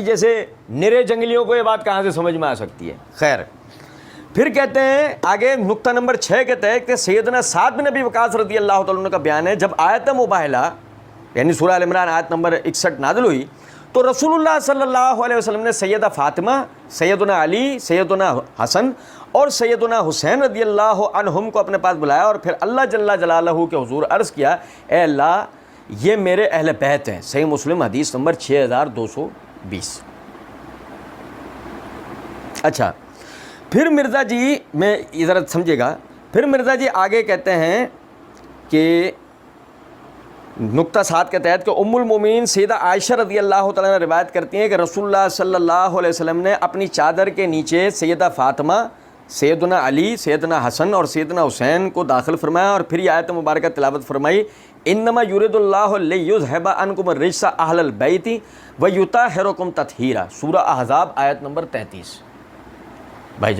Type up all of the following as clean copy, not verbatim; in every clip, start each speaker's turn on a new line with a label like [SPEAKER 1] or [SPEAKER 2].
[SPEAKER 1] جیسے نرے جنگلیوں کو یہ بات کہاں سے سمجھ میں آ سکتی ہے؟ خیر، پھر کہتے ہیں آگے نقطہ نمبر 6 کہتے ہیں کہ سیدنا سعد بن ابی وقاص رضی اللہ تعالیٰ عنہ کا بیان ہے، جب آیت مباہلہ یعنی سورہ ال عمران آیت نمبر 61 نازل ہوئی تو رسول اللہ صلی اللہ علیہ وسلم نے سیدہ فاطمہ، سیدنا علی، سیدنا حسن اور سیدنا حسین رضی اللہ عنہم کو اپنے پاس بلایا اور پھر اللہ جل جلالہ کے حضور عرض کیا، اے اللہ یہ میرے اہل بیت ہیں۔ صحیح مسلم حدیث نمبر 6220۔ اچھا، پھر مرزا جی میں ذرا سمجھے گا، پھر مرزا جی آگے کہتے ہیں کہ نقطہ 7 کے تحت کہ ام المومنین سیدہ عائشہ رضی اللہ تعالیٰ عنہ روایت کرتی ہیں کہ رسول اللہ صلی اللہ علیہ وسلم نے اپنی چادر کے نیچے سیدہ فاطمہ، سیدنا علی، سیدنا حسن اور سیدنا حسین کو داخل فرمایا اور پھر یہ آیت مبارکہ تلاوت فرمائی، انما یرید اللہ لیذھب عنکم الرجس اہل البیت ویطہرکم تطہیرا، سورہ احزاب آیت نمبر 33۔ بھائی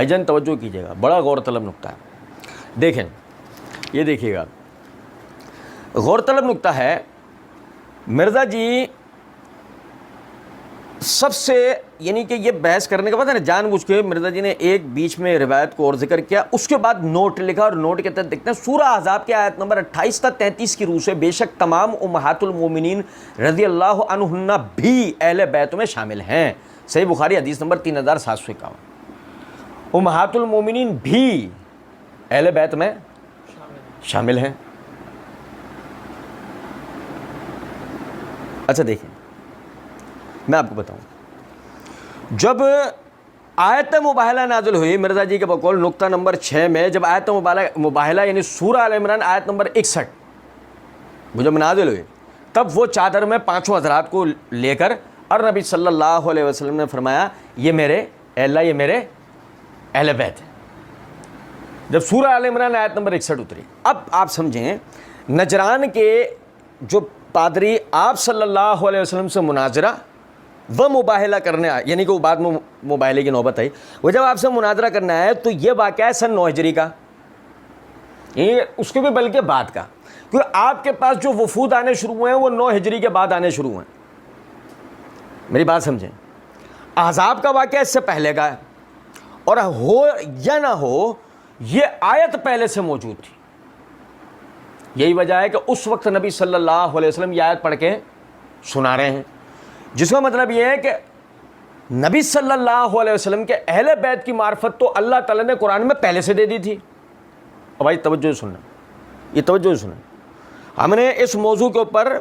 [SPEAKER 1] جان توجہ کیجیے گا، بڑا غور طلب نقطہ ہے۔ دیکھیں، یہ دیکھیے گا، غور طلب نقطہ ہے۔ مرزا جی سب سے یعنی کہ یہ بحث کرنے کے بعد ہے جان بوجھ کے مرزا جی نے ایک بیچ میں روایت کو اور ذکر کیا، اس کے بعد نوٹ لکھا اور نوٹ کے تحت دیکھتے ہیں سورہ احزاب کے آیت نمبر 28 تا 33 کی روح سے بے شک تمام امہات المومنین رضی اللہ عنہن بھی اہل بیت میں شامل ہیں۔ صحیح بخاری حدیث نمبر 3751۔ امہات المومنین بھی اہل بیت میں شامل ہیں۔ اچھا دیکھیں، میں آپ کو بتاؤں، جب آیت مباہلہ نازل ہوئی مرزا جی کے بقول نقطہ نمبر 6 میں، جب آیت مباہلہ یعنی سورہ ال عمران آیت نمبر 61 وہ جب نازل ہوئی، تب وہ چادر میں 5 حضرات کو لے کر اور نبی صلی اللہ علیہ وسلم نے فرمایا، یہ میرے اے اللہ یہ میرے اہل بیت ہیں، جب سورہ ال عمران آیت نمبر 61 اتری۔ اب آپ سمجھیں، نجران کے جو پادری آپ صلی اللہ علیہ وسلم سے مناظرہ وہ مباہلہ کرنے آئے، یعنی کہ وہ بعد میں مباہلے کی نوبت آئی، وہ جب آپ سے مناظرہ کرنے آئے تو یہ واقعہ ہے سن 9 ہجری کا، یہ اس کے بھی بلکہ بعد کا، کیونکہ آپ کے پاس جو وفود آنے شروع ہوئے ہیں وہ 9 ہجری کے بعد آنے شروع ہوئے ہیں۔ میری بات سمجھیں، احزاب کا واقعہ اس سے پہلے کا ہے، اور ہو یا نہ ہو یہ آیت پہلے سے موجود تھی۔ یہی وجہ ہے کہ اس وقت نبی صلی اللہ علیہ وسلم یہ آیت پڑھ کے سنا رہے ہیں، جس کا مطلب یہ ہے کہ نبی صلی اللہ علیہ وسلم کے اہل بیت کی معرفت تو اللہ تعالیٰ نے قرآن میں پہلے سے دے دی تھی۔ اور بھائی توجہ سننا، یہ توجہ سننا، ہم نے اس موضوع کے اوپر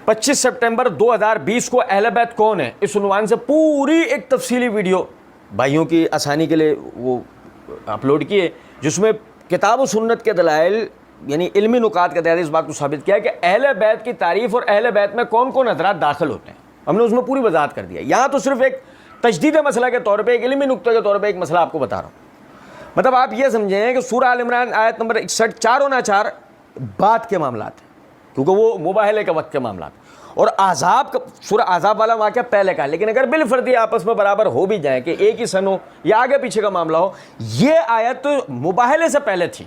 [SPEAKER 1] 25 سپٹمبر 2020 کو اہل بیت کون ہے اس عنوان سے پوری ایک تفصیلی ویڈیو بھائیوں کی آسانی کے لیے وہ اپلوڈ کیے، جس میں کتاب و سنت کے دلائل یعنی علمی نکات کے تحت اس بات کو ثابت کیا کہ اہل بیت کی تعریف اور اہل بیت میں کون کون حضرات داخل ہوتے ہیں، ہم نے اس میں پوری وضاحت کر دیا۔ یہاں تو صرف ایک تجدید مسئلہ کے طور پہ، ایک علمی نقطہ کے طور پہ ایک مسئلہ آپ کو بتا رہا ہوں۔ مطلب آپ یہ سمجھیں کہ سورہ ال عمران آیت نمبر 61 چاروں نہ چار بعد کے معاملات ہیں، کیونکہ وہ مباہلے کے وقت کے معاملات ہیں، اور احزاب کا سورہ احزاب والا واقعہ پہلے کا ہے، لیکن اگر بالفردی آپس میں برابر ہو بھی جائیں کہ ایک ہی سن ہو یا آگے پیچھے کا معاملہ ہو، یہ آیت تو مباہلے سے پہلے تھی،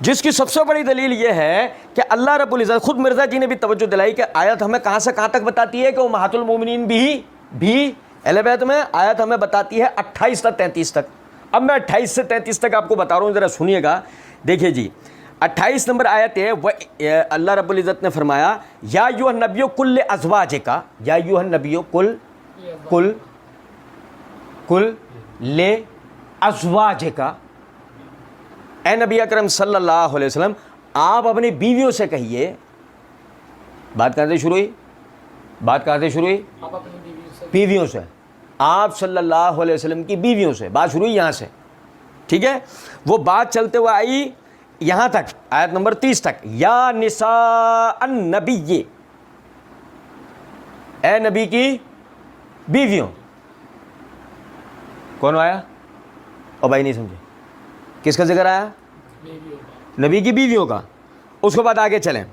[SPEAKER 1] جس کی سب سے بڑی دلیل یہ ہے کہ اللہ رب العزت خود مرزا جی نے بھی توجہ دلائی کہ آیت ہمیں کہاں سے کہاں تک بتاتی ہے کہ امہات المومنین بھی اہل بیت میں، آیت ہمیں بتاتی ہے 28 تا 33 تک۔ اب میں 28 سے 33 تک آپ کو بتا رہا ہوں، ذرا سنیے گا۔ دیکھیے جی، 28 نمبر آیت ہے، اللہ رب العزت نے فرمایا، یا ایھا النبی قل لازواجک، یا ایھا النبی قل لازواجک، اے نبی اکرم صلی اللہ علیہ وسلم آپ اپنی بیویوں سے کہیے۔ بات کہاں سے شروع ہوئی؟ بیویوں سے، آپ صلی اللہ علیہ وسلم کی بیویوں سے بات شروع ہوئی یہاں سے، ٹھیک ہے؟ وہ بات چلتے ہوئے آئی یہاں تک، آیت نمبر 30 تک، یا نساء النبی، اے نبی کی بیویوں۔ کون آیا؟ اور بھائی نہیں سمجھے کس کا ذکر آیا؟ نبی کی بیویوں کا۔ اس کے بعد آگے چلیں،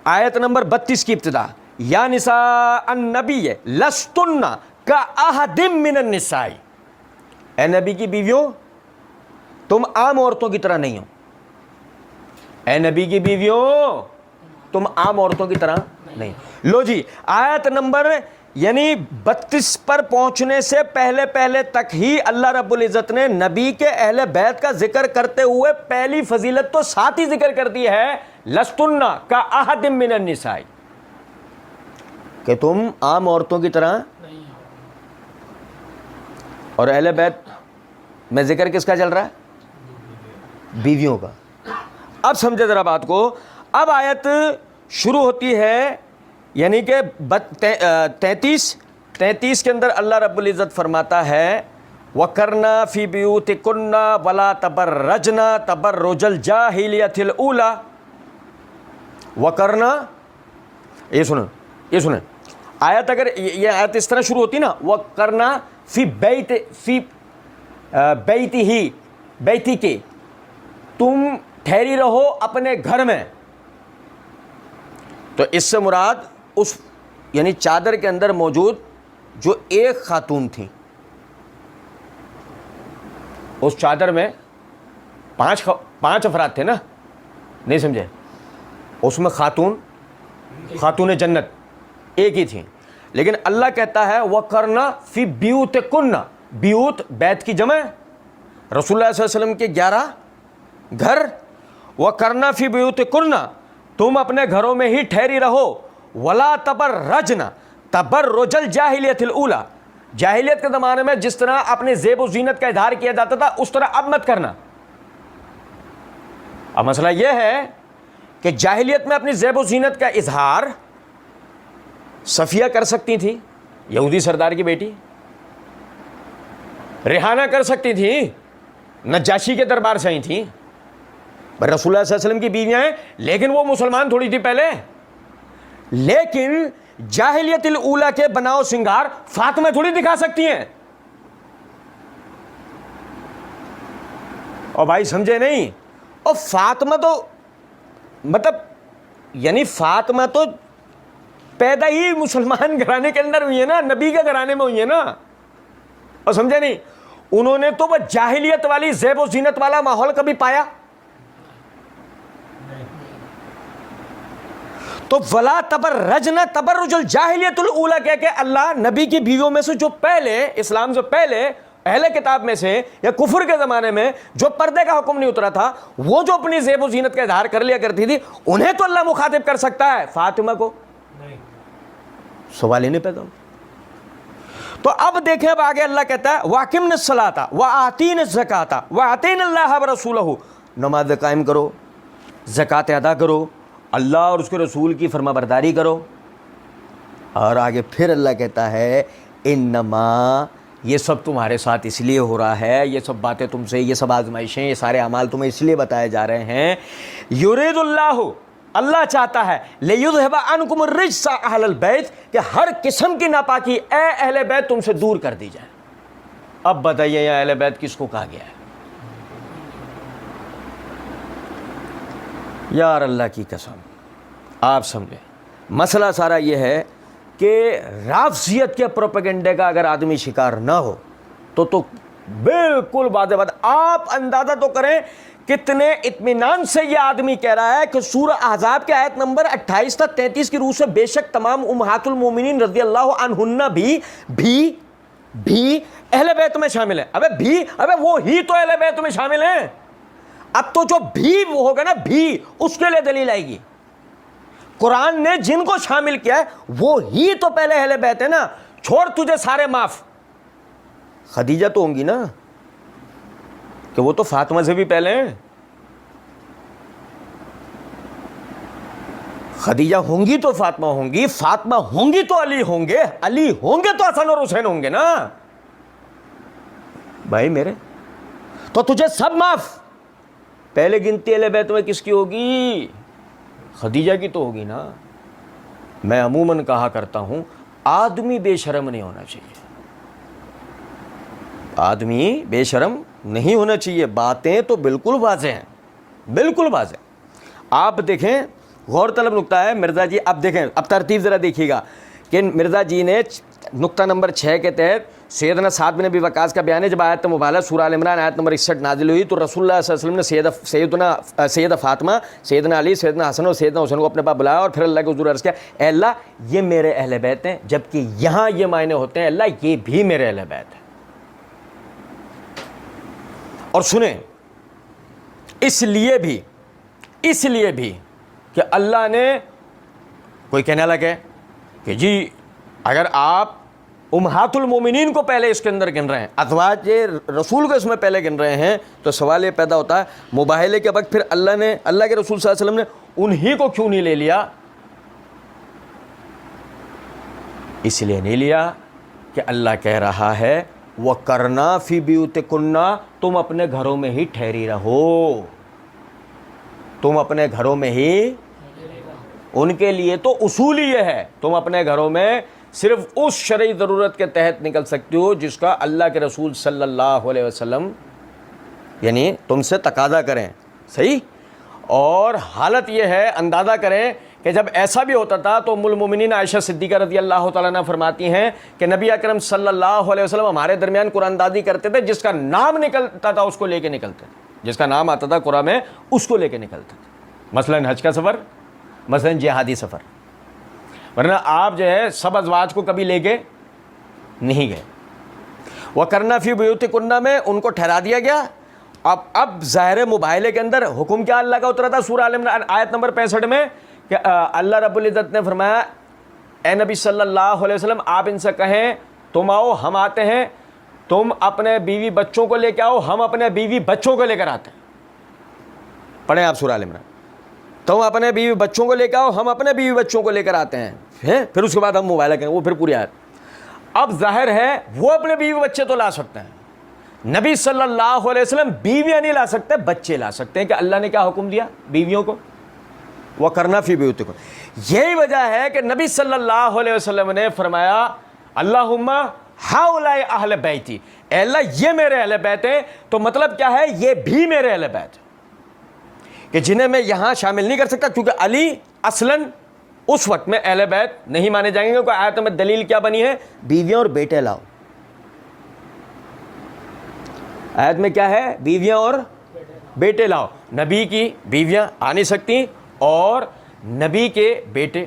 [SPEAKER 1] آیت نمبر 32 کی ابتدا، یا نساء النبی لستن کاحد من النساء، اے نبی کی بیویوں تم عام عورتوں کی طرح نہیں ہو، اے نبی کی بیویوں تم عام عورتوں کی طرح نہیں. لو جی آیت نمبر یعنی 32 پر پہنچنے سے پہلے پہلے تک ہی اللہ رب العزت نے نبی کے اہل بیت کا ذکر کرتے ہوئے پہلی فضیلت تو ساتھ ہی ذکر کر دی ہے, لستن کا احد من النساء, کہ تم عام عورتوں کی طرح. اور اہل بیت میں ذکر کس کا چل رہا ہے؟ بیویوں کا. اب سمجھے ذرا بات کو. اب آیت شروع ہوتی ہے یعنی کہ 33 کے اندر اللہ رب العزت فرماتا ہے وَقَرْنَا فِي بِيُوتِكُنَّ وَلَا تَبَرَّجْنَا تَبَرُّجَ الْجَاهِلِيَّةِ الْأُولَى. وَقَرْنَا, یہ سنیں آیت, اگر یہ آیت اس طرح شروع ہوتی نا وَقَرْنَا فِي بَيْتِهِ, تم ٹھہری رہو اپنے گھر میں, تو اس سے مراد اس یعنی چادر کے اندر موجود جو ایک خاتون تھی, اس چادر میں پانچ افراد تھے نا, نہیں سمجھے, اس میں خاتون جنت ایک ہی تھی. لیکن اللہ کہتا ہے وَقَرْنَا فِي بِيُوتِكُنَّ, بیوت بیت کی جمع, رسول اللہ صلی اللہ علیہ وسلم کے 11 گھر. وَقَرْنَا فِي بِيُوتِكُنَّ, تم اپنے گھروں میں ہی ٹھہری رہو. وَلَا تَبَرَّجْنَا تَبَرُّجَ الْجَاهِلِيَّةِ الْأُولَى, جاہلیت کے زمانے میں جس طرح اپنے زیب و زینت کا اظہار کیا جاتا تھا اس طرح اب مت کرنا. اب مسئلہ یہ ہے کہ جاہلیت میں اپنی زیب و زینت کا اظہار صفیہ کر سکتی تھی, یہودی سردار کی بیٹی, ریحانہ کر سکتی تھی, نجاشی کے دربار سے آئی تھیں, رسول اللہ صلی اللہ علیہ وسلم کی بیویاں ہیں, لیکن وہ مسلمان تھوڑی تھی پہلے. لیکن جاہلیت الاولیٰ کے بناؤ سنگار فاطمہ تھوڑی دکھا سکتی ہیں. اور بھائی سمجھے نہیں, اور فاطمہ تو مطلب یعنی فاطمہ تو پیدا ہی مسلمان گھرانے کے اندر ہوئی ہے نا, نبی کے گھرانے میں ہوئی ہے نا. اور سمجھے نہیں, انہوں نے تو وہ جاہلیت والی زیب و زینت والا ماحول کبھی پایا؟ تو وَلَا تَبَرَّجْنَا تَبَرُّجَ الْجَاهِلِيَّةِ الْأُولَىٰ کہہ کے اللہ نبی کی بیویوں میں سے جو پہلے, اسلام سے پہلے اہل کتاب میں سے یا کفر کے زمانے میں جو پردے کا حکم نہیں اترا تھا, وہ جو اپنی زیب و زینت کا اظہار کر لیا کرتی تھی, انہیں تو اللہ مخاطب کر سکتا ہے, فاطمہ کو سوال ہی نہیں پیدا ہو. تو اب دیکھیں, اب آگے اللہ کہتا ہے وَأَقِمْنَ الصَّلَاةَ وَآتِينَ الزَّكَاةَ وَآتِينَ اللَّهَ وَرَسُولَهُ, نماز قائم کرو, زکوٰۃ ادا کرو, اللہ اور اس کے رسول کی فرما برداری کرو. اور آگے پھر اللہ کہتا ہے انما, یہ سب تمہارے ساتھ اس لیے ہو رہا ہے, یہ سب باتیں تم سے, یہ سب آزمائشیں, یہ سارے اعمال تمہیں اس لیے بتائے جا رہے ہیں. یرید اللہ, اللہ چاہتا ہے لیذھب عنکم الرجس اہل البیت, کہ ہر قسم کی ناپاکی اے اہل بیت تم سے دور کر دی جائے. اب بتائیے یہ اہل بیت کس کو کہا گیا ہے؟ یار اللہ کی قسم, آپ سمجھیں مسئلہ سارا یہ ہے کہ رافضیت کے پروپیگنڈے کا اگر آدمی شکار نہ ہو تو بالکل واضح بات. آپ اندازہ تو کریں کتنے اطمینان سے یہ آدمی کہہ رہا ہے کہ سورہ احزاب کے آیت نمبر 28 تا 33 کی روح سے بے شک تمام امہات المومنین رضی اللہ عنہن بھی اہل بیت میں شامل ہیں. ابے وہ ہی تو اہل بیت میں شامل ہیں. اب تو جو بھی وہ ہوگا نا, بھی اس کے لیے دلیل آئے گی. قرآن نے جن کو شامل کیا ہے وہ ہی تو پہلے اہل بیت ہے نا. چھوڑ تجھے سارے معاف, خدیجہ تو ہوں گی نا, کہ وہ تو فاطمہ سے بھی پہلے ہیں. خدیجہ ہوں گی تو فاطمہ ہوں گی, فاطمہ ہوں گی تو علی ہوں گے, علی ہوں گے تو حسن اور حسین ہوں گے نا. بھائی میرے تو تجھے سب معاف. پہلے گنتی اہل بیت میں کس کی ہوگی؟ خدیجہ کی تو ہوگی نا. میں عموماً کہا کرتا ہوں آدمی بے شرم نہیں ہونا چاہیے, آدمی بے شرم نہیں ہونا چاہیے. باتیں تو بالکل واضح ہیں, بالکل واضح. آپ دیکھیں غور طلب نکتہ ہے مرزا جی. اب دیکھیں, اب ترتیب ذرا دیکھیے گا کہ مرزا جی نے نقطہ نمبر 6 کے تحت سیدنا سعد بن ابی وقاص کا بیان ہے، جب آیت مبارکہ سورہ آل عمران آیت نمبر 61 نازل ہوئی تو رسول اللہ صلی اللہ علیہ وسلم نے سیدہ فاطمہ، سیدنا علی، سیدنا حسن اور سیدنا حسین کو اپنے پاس بلایا اور پھر اللہ کے حضور عرض کیا، اے اللہ یہ میرے اہل بیت ہیں، جبکہ یہاں یہ معنی ہوتے ہیں اللہ یہ بھی میرے اہل بیت ہیں۔ اور سنیں، اس لیے بھی کہ اللہ نے، کوئی کہنے لگے کہ جی اگر آپ امہات المومنین کو پہلے اس کے اندر گن رہے ہیں، ازواج رسول کو اس میں پہلے گن رہے ہیں، تو سوال یہ پیدا ہوتا ہے مباہلے کے وقت پھر اللہ کے رسول صلی اللہ علیہ وسلم نے انہی کو کیوں نہیں لے لیا؟ اس لیے نہیں لیا کہ اللہ کہہ رہا ہے وَقَرْنَا فِي بِيُوتِكُنَّ، تم اپنے گھروں میں ہی ٹھہری رہو، تم اپنے گھروں میں ہی، ان کے لیے تو اصول ہی یہ ہے تم اپنے گھروں میں صرف اس شرعی ضرورت کے تحت نکل سکتے ہو جس کا اللہ کے رسول صلی اللہ علیہ وسلم یعنی تم سے تقاضا کریں، صحیح؟ اور حالت یہ ہے، اندازہ کریں کہ جب ایسا بھی ہوتا تھا تو ام المومنین عائشہ صدیقہ رضی اللہ تعالیٰ عنہ فرماتی ہیں کہ نبی اکرم صلی اللہ علیہ وسلم ہمارے درمیان قرآن اندازی کرتے تھے، جس کا نام نکلتا تھا اس کو لے کے نکلتے تھے، جس کا نام آتا تھا قرآن میں اس کو لے کے نکلتے تھے، مثلاً حج کا سفر، مثلاً جہادی سفر، ورنہ آپ جو ہے سب ازواج کو کبھی لے کے نہیں گئے۔ وَقَرْنَا فِي بُيُوتِكُنَّ میں ان کو ٹھہرا دیا گیا۔ اب ظاہر مباہلے کے اندر حکم کیا اللہ کا اترا تھا سورہ آل عمران آیت نمبر 65 میں کہ اللہ رب العزت نے فرمایا اے نبی صلی اللہ علیہ وسلم آپ ان سے کہیں تم آؤ ہم آتے ہیں، تم اپنے بیوی بچوں کو لے کے آؤ ہم اپنے بیوی بچوں کو لے کر آتے ہیں۔ پڑھیں آپ سورہ آل عمران، تم اپنے بیوی بچوں کو لے کے آؤ ہم اپنے بیوی بچوں کو لے کر آتے ہیں، پھر اس کے بعد ہم مباہلہ کریں، وہ پھر پوری آیت۔ اب ظاہر ہے وہ اپنے بیوی بچے تو لا سکتے ہیں، نبی صلی اللہ علیہ وسلم بیویاں نہیں لا سکتے، بچے لا سکتے ہیں کہ اللہ نے کیا حکم دیا بیویوں کو، وَقَرْنَا فِي بُيُوتِكُنَّ۔ یہی وجہ ہے کہ نبی صلی اللہ علیہ وسلم نے فرمایا اللہم ہؤلاء اہل بیتی، اے اللہ یہ میرے اہل بیت ہیں، تو مطلب کیا ہے یہ بھی میرے اہل بیت ہیں کہ جنہیں میں یہاں شامل نہیں کر سکتا، کیونکہ علی اصلاً اس وقت میں اہل بیت نہیں مانے جائیں گے، کیونکہ آیت میں دلیل کیا بنی ہے، بیویاں اور بیٹے لاؤ۔ آیت میں کیا ہے، بیویاں اور بیٹے لاؤ، نبی کی بیویاں آ نہیں سکتی اور نبی کے بیٹے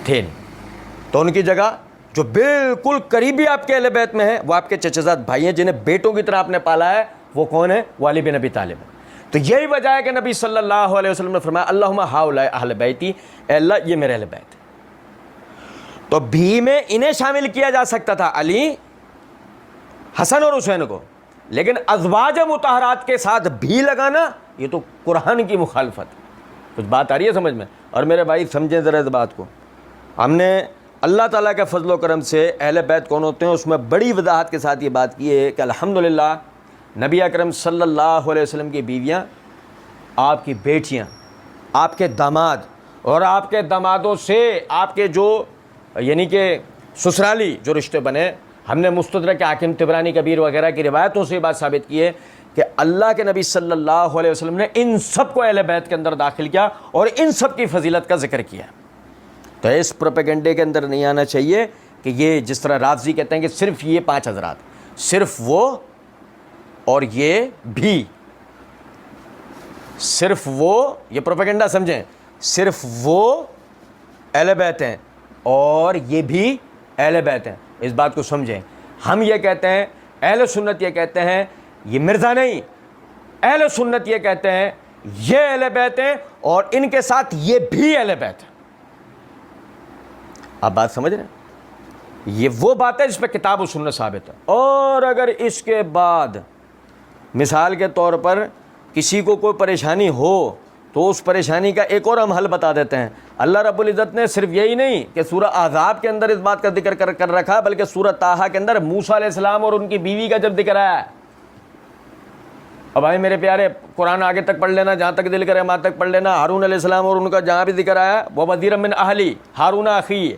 [SPEAKER 1] تھے نہیں، تو ان کی جگہ جو بالکل قریبی آپ کے اہل بیت میں ہے وہ آپ کے چچا زاد بھائی ہیں جنہیں بیٹوں کی طرح آپ نے پالا ہے، وہ کون ہے، وہ علی بن ابی طالب ہے۔ تو یہی وجہ ہے کہ نبی صلی اللہ علیہ وسلم نے فرمایا اللہم ہؤلاء اہل بیتی، اے اللہ یہ میرے اہل بیت ہے۔ تو بھی میں انہیں شامل کیا جا سکتا تھا، علی، حسن اور حسین کو، لیکن ازواج مطہرات کے ساتھ بھی لگانا یہ تو قرآن کی مخالفت ہے۔ کچھ بات آ رہی ہے سمجھ میں؟ اور میرے بھائی سمجھیں ذرا اس بات کو، ہم نے اللہ تعالیٰ کے فضل و کرم سے اہل بیت کون ہوتے ہیں اس میں بڑی وضاحت کے ساتھ یہ بات کی ہے کہ الحمدللہ نبی اکرم صلی اللہ علیہ وسلم کی بیویاں، آپ کی بیٹیاں، آپ کے داماد اور آپ کے دامادوں سے آپ کے جو یعنی کہ سسرالی جو رشتے بنے، ہم نے مستدرک حاکم طبرانی کبیر وغیرہ کی روایتوں سے یہ بات ثابت کی ہے کہ اللہ کے نبی صلی اللہ علیہ وسلم نے ان سب کو اہل بیت کے اندر داخل کیا اور ان سب کی فضیلت کا ذکر کیا۔ تو اس پروپیگنڈے کے اندر نہیں آنا چاہیے کہ یہ جس طرح رافضی کہتے ہیں کہ صرف یہ 5 حضرات، صرف وہ اور یہ بھی، صرف وہ، یہ پروپیگنڈا سمجھیں، صرف وہ اہل بیت ہیں اور یہ بھی اہل بیت ہیں، اس بات کو سمجھیں۔ ہم یہ کہتے ہیں، اہل سنت یہ کہتے ہیں، یہ مرزا نہیں، اہل سنت یہ کہتے ہیں یہ اہل بیت ہیں اور ان کے ساتھ یہ بھی اہل بیت ہیں۔ آپ بات سمجھ رہے ہیں؟ یہ وہ بات ہے جس پہ کتاب و سنت ثابت ہے۔ اور اگر اس کے بعد مثال کے طور پر کسی کو کوئی پریشانی ہو تو اس پریشانی کا ایک اور ہم حل بتا دیتے ہیں۔ اللہ رب العزت نے صرف یہی نہیں کہ سورہ احزاب کے اندر اس بات کا ذکر کر رکھا، بلکہ سورہ طٰہٰ کے اندر موسیٰ علیہ السلام اور ان کی بیوی کا جب ذکر آیا ہے، اب بھائی میرے پیارے قرآن آگے تک پڑھ لینا، جہاں تک دل کرے وہاں تک پڑھ لینا۔ ہارون علیہ السلام اور ان کا جہاں بھی ذکر آیا، وَوَزِيرًا مِّنْ أَهْلِي ہارون اخی،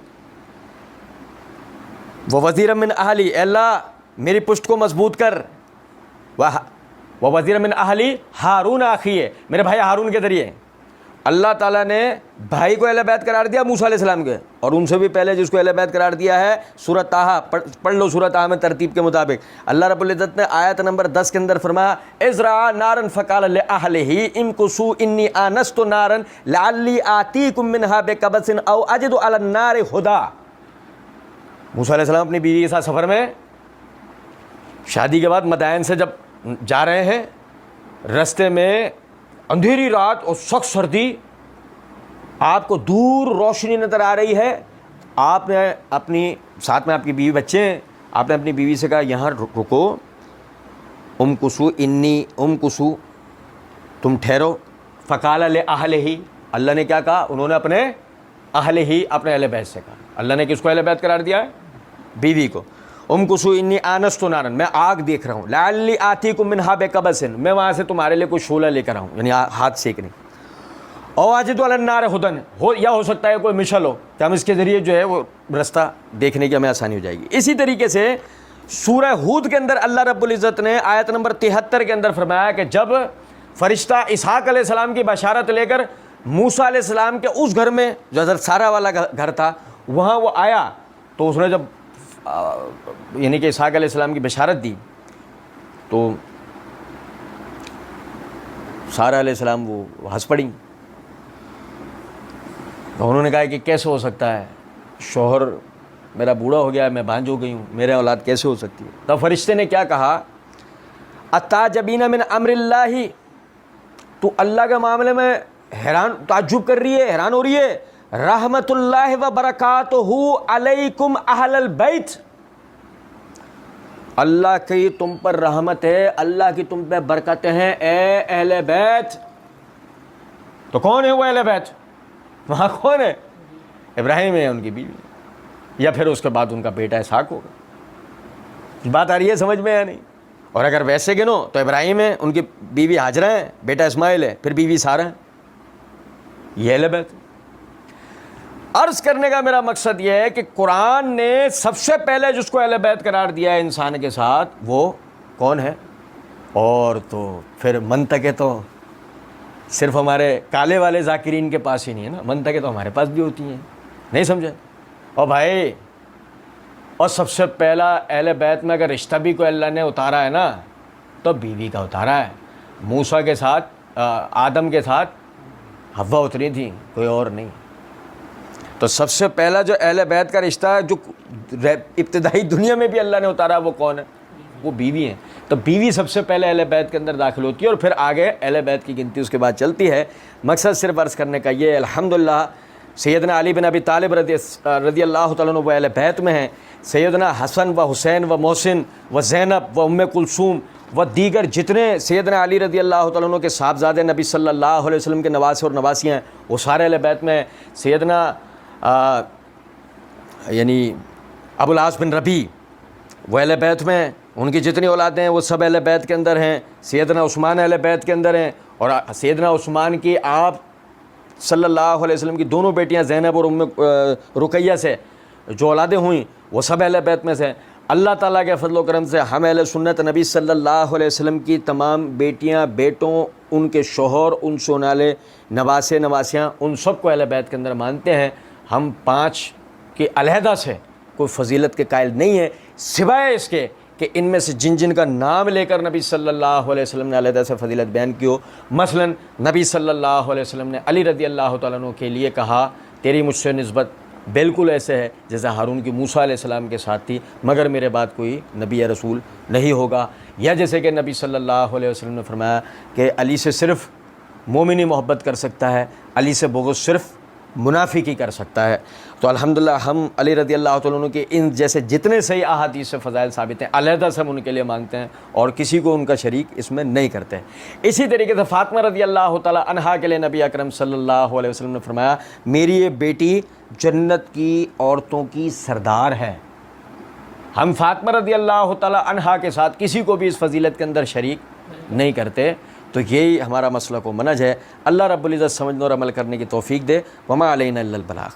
[SPEAKER 1] وَوَزِيرًا مِّنْ أَهْلِي، اے اللہ میری پشت کو مضبوط کر، وَوَزِيرًا مِّنْ أَهْلِي ہارون اخی، میرے بھائی ہارون کے ذریعے۔ اللہ تعالیٰ نے بھائی کو اہل بیت قرار دیا موسیٰ علیہ السلام کے، اور ان سے بھی پہلے جس کو اہل بیت قرار دیا ہے سورۃ طٰہٰ، پڑھ لو سورۃ طٰہٰ میں ترتیب کے مطابق۔ اللہ رب العزت نے آیت نمبر 10 کے اندر فرمایا اذ رأى نارا فقال لأهله امكثوا انی آنست نارا لعلی آتیکم منها بقبس او اجد علی النار ہدی۔ موسیٰ علیہ السلام اپنی بیوی کے ساتھ سفر میں شادی کے بعد مدائن سے جب جا رہے ہیں، رستے میں اندھیری رات اور سخت سردی، آپ کو دور روشنی نظر آ رہی ہے، آپ نے اپنی ساتھ میں آپ کی بیوی بچے ہیں، آپ نے اپنی بیوی سے کہا یہاں رکو، امکثوا تم ٹھہرو، فقال لأہلہ، اللہ نے کیا کہا؟ انہوں نے اپنے اہل ہی، اپنے اہل بیت سے کہا۔ اللہ نے کس کو اہل بیت قرار دیا ہے؟ بیوی کو۔ امکثوا انی آنست نارا، میں آگ دیکھ رہا ہوں، لعلی آتیکم منہا بقبس، میں وہاں سے تمہارے لیے کوئی شعلہ لے کر آؤں، یعنی ہاتھ سیکنے، او اجد علی النار ہدی، یا ہو سکتا ہے کوئی مشل ہو کہ ہم اس کے ذریعے جو ہے وہ رستہ دیکھنے کی ہمیں آسانی ہو جائے گی۔ اسی طریقے سے سورہ ہود کے اندر اللہ رب العزت نے آیت نمبر 73 کے اندر فرمایا کہ جب فرشتہ اسحاق علیہ السلام کی بشارت لے کر موسیٰ علیہ السلام کے اس گھر میں جو حضرت سارہ والا گھر تھا وہاں وہ آیا، تو اس نے جب یعنی کہ اسحاق علیہ السلام کی بشارت دی تو سارہ علیہ السلام وہ ہنس پڑیں، تو انہوں نے کہا کہ کیسے ہو سکتا ہے، شوہر میرا بوڑھا ہو گیا ہے، میں بانجھ ہو گئی ہوں، میرے اولاد کیسے ہو سکتی ہے؟ تو فرشتے نے کیا کہا؟ اتعجبین من امر اللہ، تو اللہ کے معاملے میں حیران تعجب کر رہی ہے، حیران ہو رہی ہے؟ رحمت اللہ و برکاتہ علیکم اہل البیت، اللہ کی تم پر رحمت ہے، اللہ کی تم پہ برکتیں ہیں اے اہل بیت۔ تو کون ہے وہ اہل بیت؟ وہاں کون ہے؟ ابراہیم ہے، ان کی بیوی، یا پھر اس کے بعد ان کا بیٹا اسحاق ہوگا۔ بات آ رہی ہے سمجھ میں یا نہیں؟ اور اگر ویسے گنو تو ابراہیم ہے، ان کی بیوی ہاجرہ ہے، بیٹا اسماعیل ہے، پھر بیوی سارہ ہے، یہ اہل بیت۔ عرض کرنے کا میرا مقصد یہ ہے کہ قرآن نے سب سے پہلے جس کو اہل بیت قرار دیا ہے انسان کے ساتھ وہ کون ہے؟ اور تو پھر منطقیں تو صرف ہمارے کالے والے ذاکرین کے پاس ہی نہیں ہے نا، منطقیں تو ہمارے پاس بھی ہوتی ہیں، نہیں سمجھے؟ اور بھائی، اور سب سے پہلا اہل بیت میں اگر رشتہ بھی کوئی اللہ نے اتارا ہے نا تو بیوی کا اتارا ہے۔ موسیٰ کے ساتھ آدم کے ساتھ حوا اتری تھی، کوئی اور نہیں۔ تو سب سے پہلا جو اہل بیت کا رشتہ جو ابتدائی دنیا میں بھی اللہ نے اتارا وہ کون ہے؟ وہ بیوی ہیں۔ تو بیوی سب سے پہلے اہل بیت کے اندر داخل ہوتی ہے، اور پھر آگے اہل بیت کی گنتی اس کے بعد چلتی ہے۔ مقصد صرف عرض کرنے کا یہ، الحمدللہ سیدنا علی بن ابی طالب رضی اللہ تعالیٰ عنہ وہ اہل بیت میں ہیں، سیدنا حسن و حسین و محسن و زینب و ام کلثوم و دیگر جتنے سیدنا علی رضی اللہ تعالیٰ عنہ کے صاحبزادے نبی صلی اللہ علیہ وسلم کے نواسے اور نواسیاں ہیں، وہ سارے اہل بیت میں ہیں۔ سیدنا یعنی ابو العاص بن ربیع وہ اہل بیت میں ہیں، ان کی جتنی اولادیں ہیں وہ سب اہل بیت کے اندر ہیں۔ سیدنا عثمان اہل بیت کے اندر ہیں، اور سیدنا عثمان کی آپ صلی اللہ علیہ وسلم کی دونوں بیٹیاں زینب اور ام رقیہ سے جو اولادیں ہوئیں وہ سب اہل بیت میں سے۔ اللہ تعالیٰ کے فضل و کرم سے ہم اہل سنت نبی صلی اللہ علیہ وسلم کی تمام بیٹیاں، بیٹوں، ان کے شوہر، ان سے ہونے والے نواسے نواسیاں، ان سب کو اہل بیت کے اندر مانتے ہیں۔ ہم 5 کی علیحدہ سے کوئی فضیلت کے قائل نہیں ہے، سوائے اس کے کہ ان میں سے جن جن کا نام لے کر نبی صلی اللہ علیہ وسلم نے علیحدہ سے فضیلت بیان کی ہو۔ مثلا نبی صلی اللہ علیہ وسلم نے علی رضی اللہ تعالیٰ عنہ کے لیے کہا تیری مجھ سے نسبت بالکل ایسے ہے جیسے ہارون کی موسیٰ علیہ السلام کے ساتھ تھی، مگر میرے بعد کوئی نبی یا رسول نہیں ہوگا۔ یا جیسے کہ نبی صلی اللہ علیہ وسلم نے فرمایا کہ علی سے صرف مومن ہی محبت کر سکتا ہے، علی سے بغض صرف منافق ہی کر سکتا ہے۔ تو الحمدللہ ہم علی رضی اللہ تعالیٰ عنہ کے ان جیسے جتنے صحیح احادیث سے فضائل ثابت ہیں علیحدہ سے ہم ان کے لیے مانتے ہیں، اور کسی کو ان کا شریک اس میں نہیں کرتے۔ اسی طریقے سے فاطمہ رضی اللہ تعالیٰ عنہا کے لیے نبی اکرم صلی اللہ علیہ وسلم نے فرمایا میری یہ بیٹی جنت کی عورتوں کی سردار ہے۔ ہم فاطمہ رضی اللہ تعالیٰ عنہا کے ساتھ کسی کو بھی اس فضیلت کے اندر شریک نہیں کرتے۔ تو یہی ہمارا مسلک و منہج ہے۔ اللہ رب العزت سمجھنے اور عمل کرنے کی توفیق دے۔ وما علینا الا البلاغ۔